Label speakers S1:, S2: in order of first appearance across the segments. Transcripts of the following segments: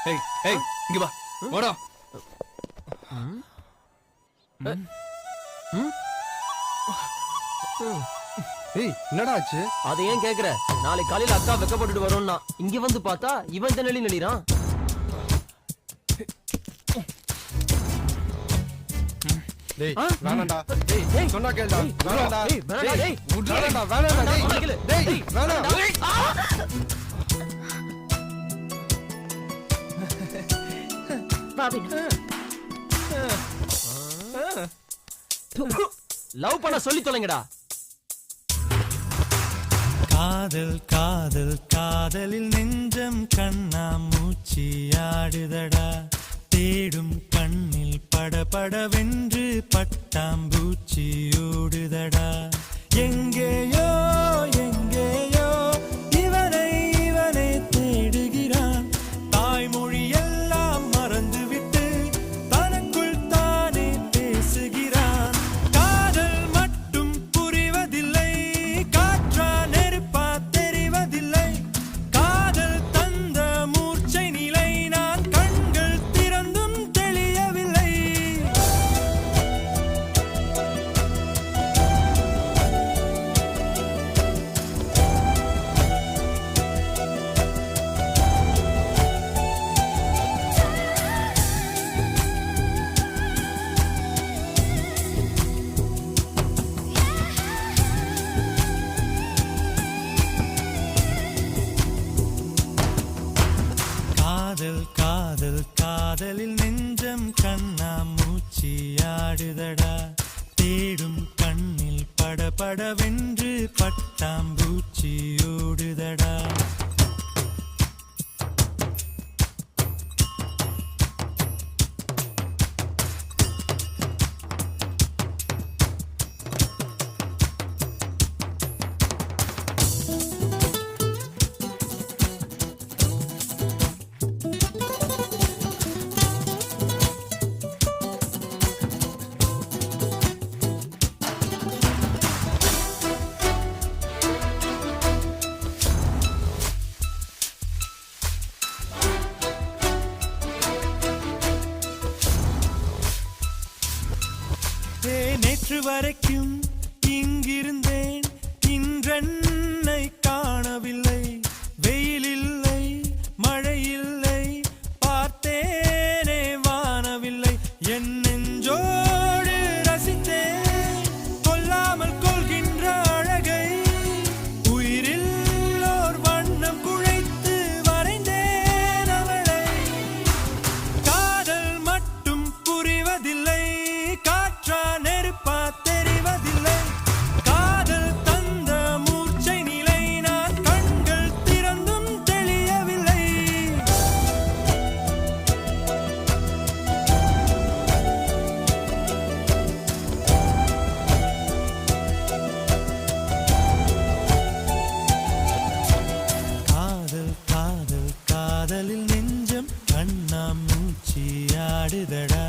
S1: ஏய் ஏய் இங்க வா வாடா.
S2: ஏய் என்னடா ஆச்சு?
S3: அதை ஏன் கேக்குற? நாளை காலையில அக்கா வெக்கப்பட்டுட்டு வரும்னா இங்க வந்து பார்த்தா இவன் இந்த நிலை நெளிறான்.
S2: டேய் வேணாம்டா. டேய் சொன்னா கேளுடா. வேணாம்டா.
S3: டேய் வேணாம்டா. டேய்
S2: வேணாம்டா. வேணாம்டா. டேய் டேய் வேணாம்.
S3: லவ் பண்ண சொல்லி தொலைங்கடா.
S4: காதல் காதல் காதலில் நெஞ்சம் கண்ணா மூச்சியாடுதடா. தேடும் கண்ணில் படபடவென்று பட்டாம்பூச்சி ஓடுதடா. எங்கேயோ எங்கேயோ இவனை இவனை தேடுகிறான். தாய்மொழி எல்லாம் மறந்துவிட்டு தனக்குள் தானே பேசுகிறான். காதல் மட்டும் புரிவதில்லை, காற்றா நெருப்பா தெரிவதில்லை. காதல் தந்த மூர்ச்சை நிலை நான் கண்கள் திறந்தும் தெளியவில்லை. காதல் காதல் காதலில் நெஞ்சம் கண்ணா மூச்சியாடுதடா. தேடும் கண்ணில் படபடவென்று பட்டாம்பூச்சி ஓடுதடா. நேற்று வரைக்கும் இங்கிருந்தேன், இன்றென்னை காணவில்லை. வெயில் இல்லை மழை இல்லை, பார்த்தேனே வானவில்லை. என் நெஞ்சோடு ரசித்தேன் கொல்லாமல் கொள்கின்ற அழகை. உயிரில் ஓர் வண்ணம் குழைத்து வரைந்தேன் அவளை. காதல் மட்டும் புரிவதில்லை, காற்றா நெருப்பா தெரிவதில்லை. காதல் தந்த மூர்ச்சை நிலை நான் கண்கள் திறந்தும் தெளியவில்லை. காதல் காதல் காதலில் நெஞ்சம் கண்ணா மூச்சியாடுதடா.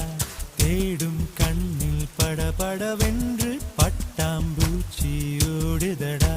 S4: தேடும் கண்ணில் படபடவென்று பட்டாம்பூச்சி ஓடுதடா.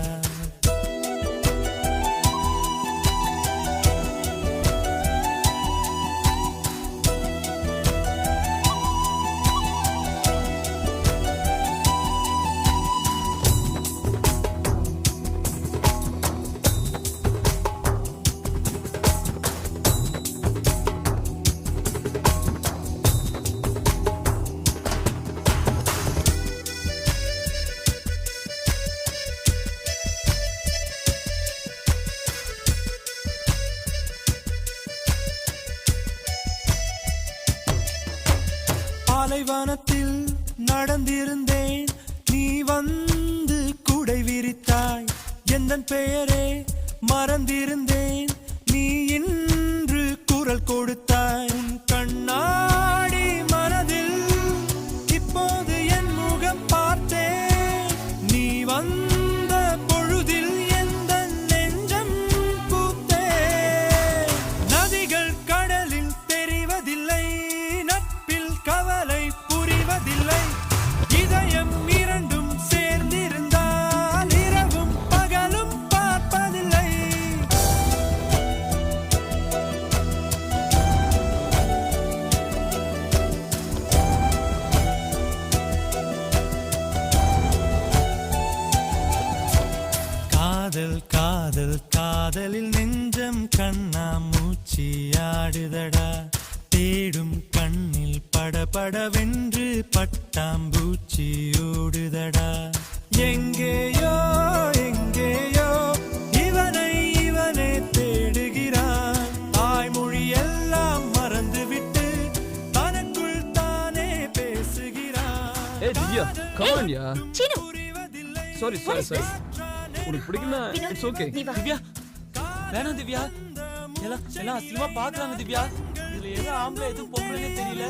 S4: பாலைவனத்தில் நடந்திருந்தேன், நீ வந்து குடை விரித்தாய். எந்தன் பெயரே மறந்திருந்தேன், நீ இன்று குரல் கொடுத்தாய். உன் கண்ணாடி மனதில் இப்போது என் முகம் பார்த்தேன். நீ வந்த பொழுதில் எந்தன் நெஞ்சம் பூத்தேன். நதிகள் கடலில் தெரிவதில்லை, நட்பில் கவலை புரிவதில்லை. இதயம் இரண்டும் சேர்ந்திருந்தால் இரவும் பகலும் பார்ப்பதில்லை. காதலில் நெஞ்சம் கண்ணா மூச்சி ஆடுதடா தேடும் கண்ணில் படபடவென்று பட்டாம்பூச்சி ஓடுதடா எங்கேயோ எங்கேயோ இவனை இவனே தேடுகிறான் தாய்மொழி எல்லாம் மறந்துவிட்டு தனக்குள் தானே பேசுகிறான்
S1: ஏய் திவ்யா கம் ஆன் யா
S5: சீனு
S1: சாரி உனக்கு பிடிக்கல இட்ஸ் ஓகே
S5: நீ வா
S6: திவ்யா வேணாம் திவ்யா எல்லாம் அசிங்கமா பாக்குறாங்க திவ்யா இதுல எது ஆம்பளை எது பொம்பளைன்னே தெரியல